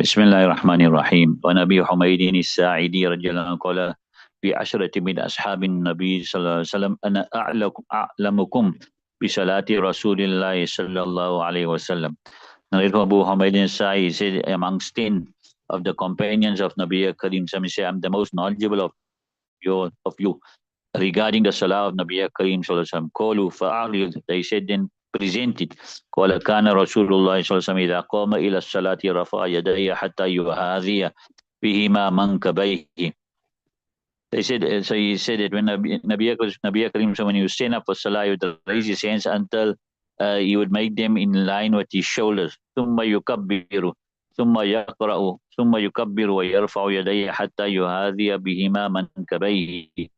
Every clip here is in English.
بسم الله الرحمن الرحيم. ونبي حميد الساعدي رضي الله عنه قال في عشرة من أصحاب النبي صلى الله عليه وسلم أنا أعلمكم بصلاة رسول الله صلى الله عليه وسلم. Narrated from Abu Humayd al-Sa'id, he said, amongst 10 of the companions of Nabi Karim, some say, I'm the most knowledgeable of you regarding the Salah of Nabi Karim sallallahu alaihi wasallam. Qalu fa'arid, they said, then present it. قال كان رسول الله صلى الله عليه وسلم إذا قام إلى الصلاة رفع يديه حتى يهاذي بهما منكبيه. They said, so he said that when Nabi Karim, so when he would stand up for Salah, he would raise his hands until he would make them in line with his shoulders. ثم يكبر ثم يقرأ ثم يكبر ويرفع يديه حتى يهاذي بهما منكبيه.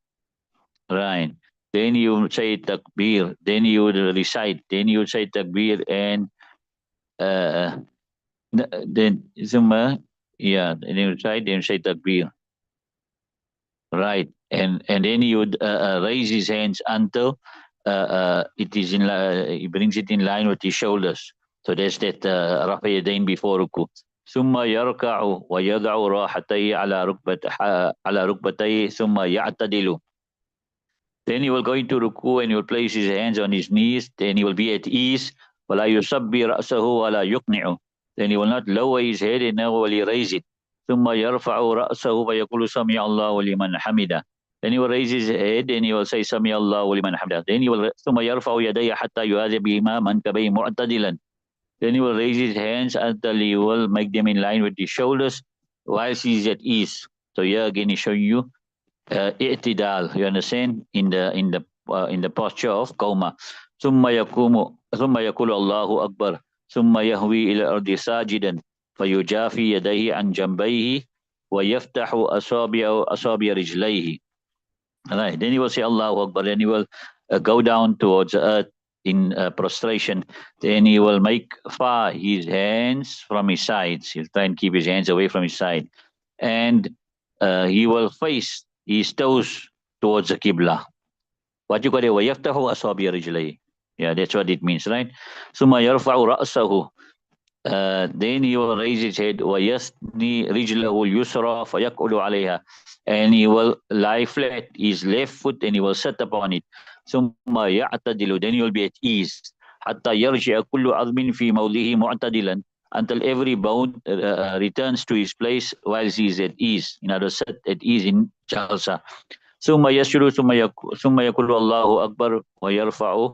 Right. Then you would say takbir. Then you would recite. Then you would say takbir and then summa, yeah. Then you recite. Then you say takbir. Right. And then he would raise his hands until it is he brings it in line with his shoulders. So there's that rafa yadayn before ruku. ثم يركع ويضع راحتيه على ركبتيه ثم يعتدل. Then he will go into ruku and he will place his hands on his knees. Then he will be at ease. ولا يصبي رأسه ولا يقنع. Then he will not lower his head and nor will he raise it. ثم يرفع رأسه ويقول سمع الله لمن حمده. Then he will raise his head and he will say سمع الله لمن حمده. Then he will ثم يرفع يديه حتى يهاذي بهما منكبيه معتدلا. Then he will raise his hands until he will make them in line with his shoulders whilst he is at ease. So here again he's showing you i'tidal, you understand, in the posture of qawma. ثم يقول الله أكبر ثم يهوي إلى الأرض ساجدا فيجافي يديه عن جنبيه ويفتح أصابع رجليه. Right. Then he will say Allahu Akbar. Then he will go down towards the earth in prostration. Then he will make far his hands from his sides. He'll try and keep his hands away from his side. And he will face his toes towards the Qibla. What you call it? وَيَفْتَحُ أَصَابِعَ رِجْلَيْهِ. Yeah, that's what it means, right? ثُمَّ يَرْفَعُ رَأْسَهُ. Then he will raise his head. وَيَثْنِي رِجْلَهُ الْيُسْرَى فَيَقْعُدُ عَلَيْهَا. And he will lie flat, his left foot, and he will sit upon it. ثُمَّ يَعْتَدِلُ. Then he will be at ease. حَتَّى يَرْجِعَ كُلُّ عَظْمٍ فِي مَوْضِهِ مُعْتَدِلًا. Until every bone returns to his place whilst he is at ease. In other words, sit at ease in jalsa. ثم يسجد ثم يقول الله أكبر ويرفع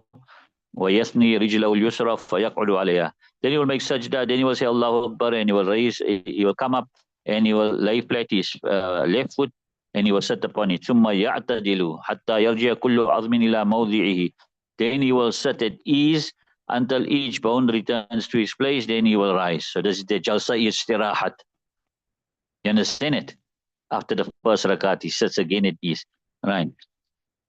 ويثني رجله اليسرى فيقعد عليها. Then he will make sajda. Then he will say Allahu Akbar and he will raise. He will come up and he will lay flat his left foot and he will sit upon it. ثم يعتدل حتى يرجع كل عظم إلى موضعه. Then he will sit at ease until each bone returns to his place. Then he will rise. So this is the jalsa istirahat. You understand it? After the first rakat, he sits again at ease. Right.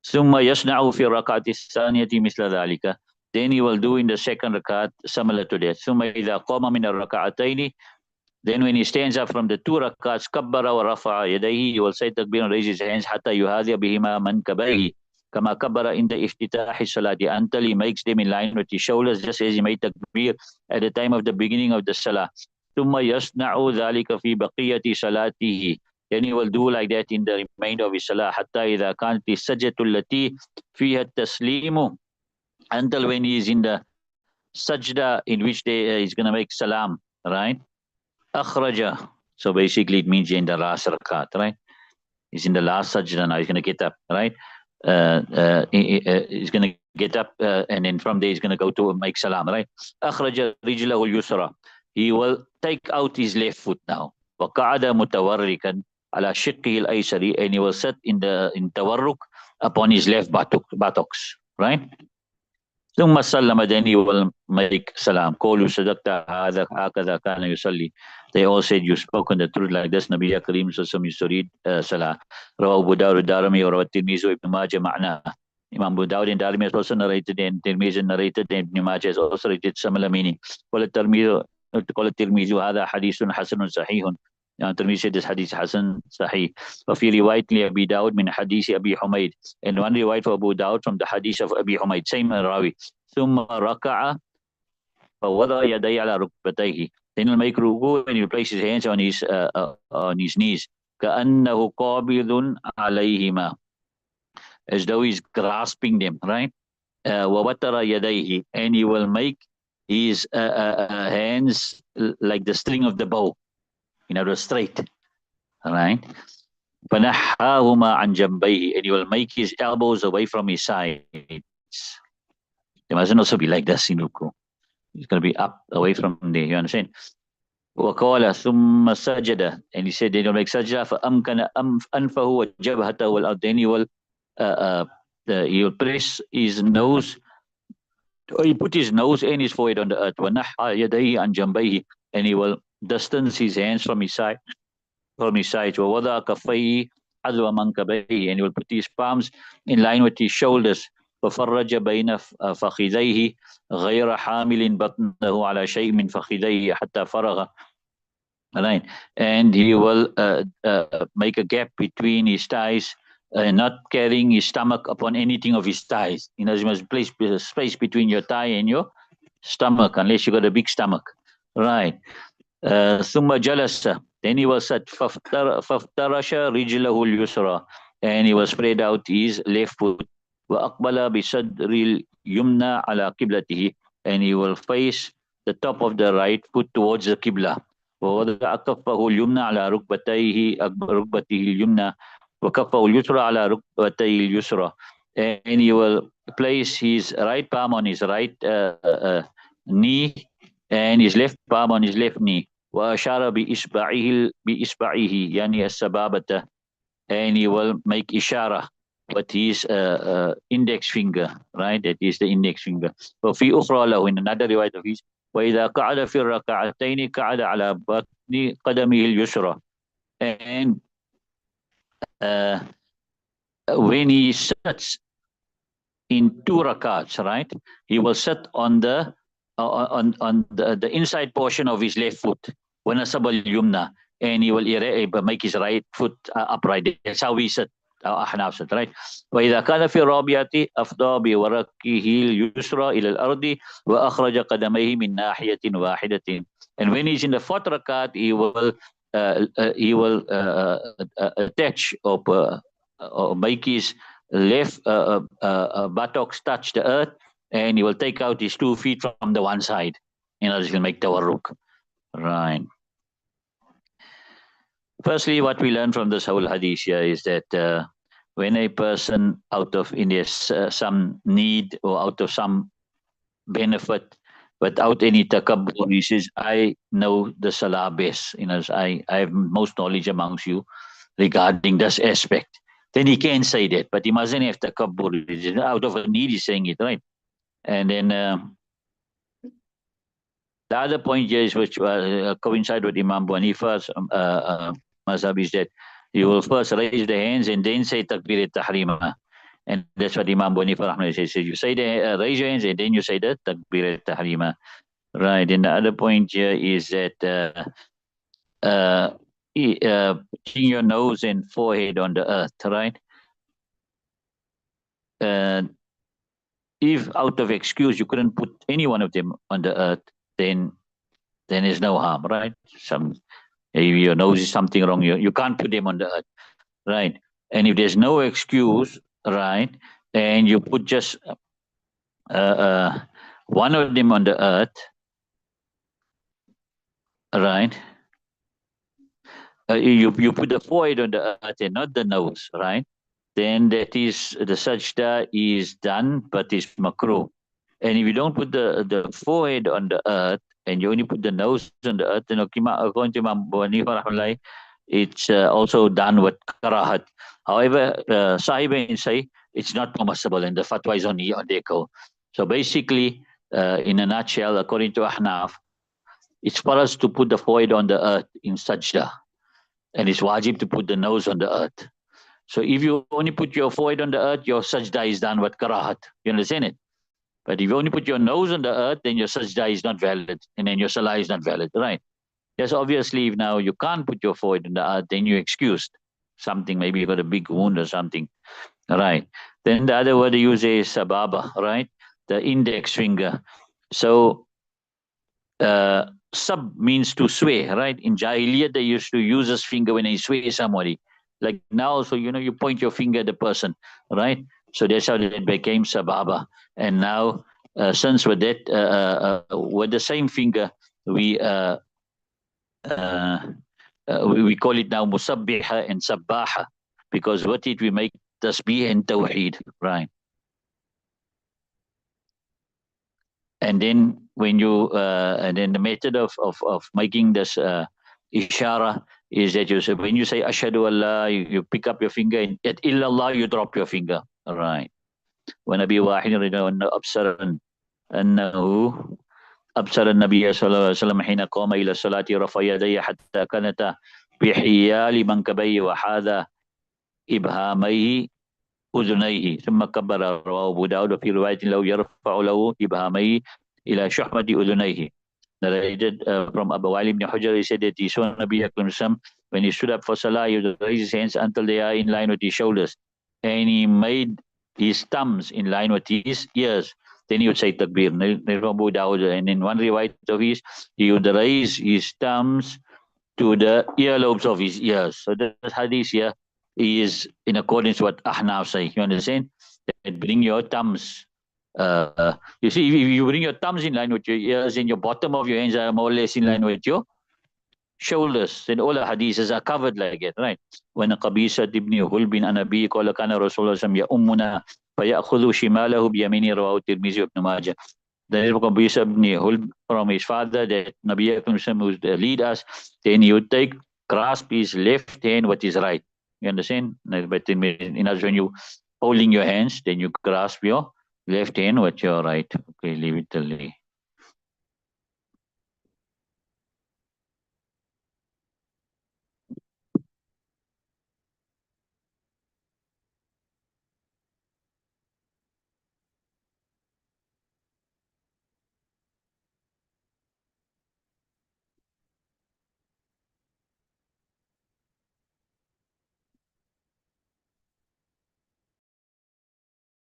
ثم يصنع في الركعة الثانية مثل ذلك. Then he will do in the second rakat similar to that. ثم إذا قام من الركعتين. Then when he stands up from the two rakats, كبر ورفع يديه, he will say takbir and raise his hands حتى يهاذي بهما منكبيه كما كبر عند افتتاح الصلاة, until he makes them in line with his shoulders, just as he made takbir at the time of the beginning of the salah. ثم يصنع ذلك في بقية صلاته. Then he will do like that in the remainder of his salah حتى إذا كانت السجدة التي فيها التسليم, until when he is in the sajda in which he's going to make salam, right? أخرج. So basically it means in the last rakat, right? He's in the last sajda now, he's going to get up, right? He's going to get up and then from there he's going to go to make salam, right? أخرج رجله اليسرى. He will take out his left foot now. وقعد متوركا على شقه الأيسر, and he will sit in tawarruk upon his left buttocks, right? ثم سلم, then he will make salam. قولوا صدقت هكذا كان يصلي. They all said, you spoken the truth, like this Nabi Karim used to read salah. رواه أبو داود الدارمي ورواه الترمذي وابن ماجه معناه. Imam Abu Dawud and Darimi has also narrated, and Tirmidhi narrated, and Ibn Majah has also rated similar meaning. قال الترمذي هذا حديث حسن صحيح. Tirmidhi said this hadith Hasan Sahih. وفي رواية لأبي داود من حديث أبي حميد. And one riwayat for Abu Dawud from the hadith of Abi Humayd, same rawi. ثم ركع فوضع يديه على ركبتيه. Then he'll make ruku and he'll place his hands on his knees. كأنه قابض عليهما, as though he's grasping them, right? وَوَتَرَ يَدَيْهِ, and he will make his hands like the string of the bow, straight, right? فَنَحَّاهُمَا عَنْ جَنْبَيْهِ, and he will make his elbows away from his sides. They mustn't also be like this in ruku. It's going to be up, away from there, you understand? وقال ثم سجد, and he said, then he'll make sajda, فأمكن أنفه وجبهته والأرض, then he will press his nose, or he put his nose and his forehead on the earth, ونحى يديه عن جنبيه, and he will distance his hands from his sides, ووضع كفيه حذو منكبيه, and he will put his palms in line with his shoulders, وفرج بين فخذيه غير حامل بطنه على شيء من فخذيه حتى فرغ. Right. And he will make a gap between his thighs, not carrying his stomach upon anything of his thighs. You must place space between your thigh and your stomach, unless you got a big stomach. Right. ثم جلس, then he will sit, فافترش رجله اليسرى, and he will spread out his left foot, وأقبل بصدر اليمنى على قبلته, and he will face the top of the right foot towards the qibla. ووضع كفه اليمنى على ركبته اليمنى وكفه اليسرى على ركبته اليسرى, and he will place his right palm on his right knee and his left palm on his left knee. وأشار بإصبعه يعني السبابة, and he will make ishara with his index finger, right? That is the index finger. وفي أخرى له, in another riwayat of his, وإذا قعد في الركعتين قعد على بطن قدمه اليسرى, and when he sits in 2 rakats, right, he will sit on the inside portion of his left foot, وَنَصَبَ الْيُمْنَى, and he will make his right foot upright. That's how we sit, our Ahnaf sit, right? وإذا كان في الرابعة أفضى بوركه اليسرى إلى الأرض وأخرج قدميه من ناحية واحدة. And when he's in the 4th rakat, he will attach or make his left buttocks touch the earth, and he will take out his 2 feet from the one side. He'll make tawarruk. Right. Firstly, what we learn from this whole hadith here is that when a person out of some need or out of some benefit, without any takabbur, he says, I know the salah best. I have most knowledge amongst you regarding this aspect. Then he can say that, but he mustn't have takabbur. Out of a need, he's saying it, right? And then the other point here is, which coincide with Imam Abu Hanifa's mazhab, is that you will first raise the hands and then say takbir al-tahrima. And that's what Imam Abu Hanifa says. You say raise your hands and then you say the takbir al-tahrima. Right. And the other point here is that putting your nose and forehead on the earth, right? If out of excuse you couldn't put any one of them on the earth, then there's no harm, right? Maybe your nose is something wrong, you can't put them on the earth, right? And if there's no excuse, right, and you put just one of them on the earth, right? You put the forehead on the earth and not the nose, right? Then that is, the sajda is done, but it's makruh. And if you don't put the forehead on the earth and you only put the nose on the earth, then according to Imam Abu Hanifa, it's also done with karahat. However, Sahibain say it's not permissible, and the fatwa is on their call. So basically, in a nutshell, according to Ahnaf, it's for us to put the forehead on the earth in sajda, and it's wajib to put the nose on the earth. So if you only put your forehead on the earth, your sajda is done with karahat. You understand it? But if you only put your nose on the earth, then your sajda is not valid, and then your salah is not valid, right? Yes, obviously, if now you can't put your forehead on the earth, then you're excused. Something, maybe you got a big wound or something, right? Then the other word you use is sababa, right? The index finger. So sub means to sway, right? In Jahiliyyah, they used to use his finger when they sway somebody. Like now, so you point your finger at the person, right? So that's how it became sababa. And now, since with the same finger, we uh, we call it now musabbiha and sabbaha, because with it we make tasbih and tawheed, right? And then and then the method of making this ishara is that you say, when you say ashhadu Allah, you pick up your finger, and at illallah you drop your finger, right? When Nabi Wahid أنه أبصر النبي صلى الله عليه وسلم حين قام إلى الصلاة رفع يديه حتى كانت بحيال منكبيه وحاذا إبهاميه أذنيه ثم كبر. رواه أبو داود وفي رواية لو يرفع له إبهاميه إلى شحمة أذنيه. Narrated from Abu Ali ibn Hujr, he said that he saw Nabi Akram when he stood up for Salah, he would raise his hands until they are in line with his shoulders. And he made his thumbs in line with his ears. Then he would say Takbir. Abu Dawud. And in one riwayat of his, he would raise his thumbs to the earlobes of his ears. So this hadith here is in accordance with what Ahnaf say. You understand? That bring your thumbs. You see, if you bring your thumbs in line with your ears and your bottom of your hands are more or less in line with your shoulders, then all the hadiths are covered like it, right? When Qabisa ibn Hulbin Anabi qala kana Rasulullah sallallahu alaihi wasallam ya'ummuna fayakhudhu shimalahu biyamini rawahu Tirmidhi ibn Majah. There is Qabisa ibn Hulb from his father that Nabi Akram would lead us, then he would grasp his left hand with his right. You understand? But in other, when you holding your hands, then you grasp your left hand with your right. Okay, leave it till